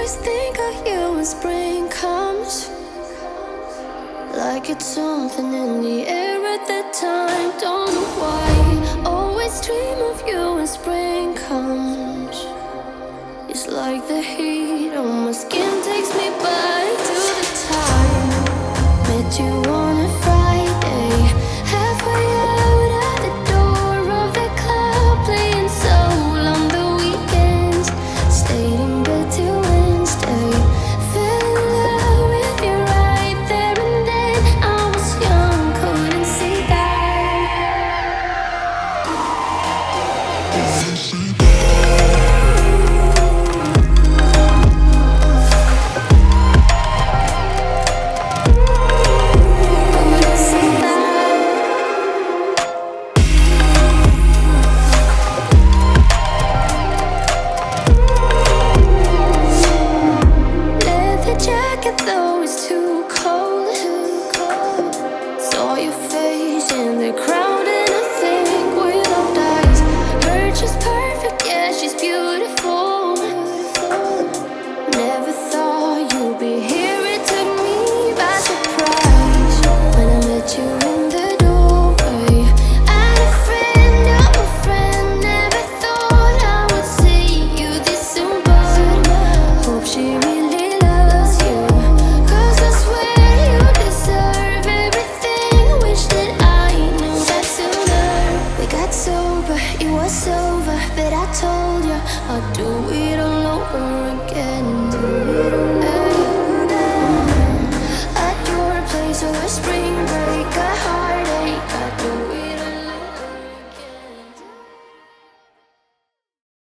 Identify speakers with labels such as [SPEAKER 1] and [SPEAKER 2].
[SPEAKER 1] always think of you when spring comes, like it's something in the air at that time. Don't know why, always dream of you when spring comes. It's like the heat on my skin takes me back to the time met you on a Friday, halfway out at the door of the club, playing soul on the weekends, stayed in bed till Wednesday, fell in love with you right there and then. I was young, couldn't see that. Leather jacket, though it's too cold. Saw your face in the crowd, and I think we locked eyes. Her she's perfect, yeah, she's beautiful. Never thought you'd be here, it took me by surprise when I met you in the doorway. I had a friend, you're my friend. Never thought I would see you this soon, but hope she really loves you, 'cause I swear you deserve everything. Wish that I knew that sooner. We got sober, it was over, but I told you I'd do it all over again.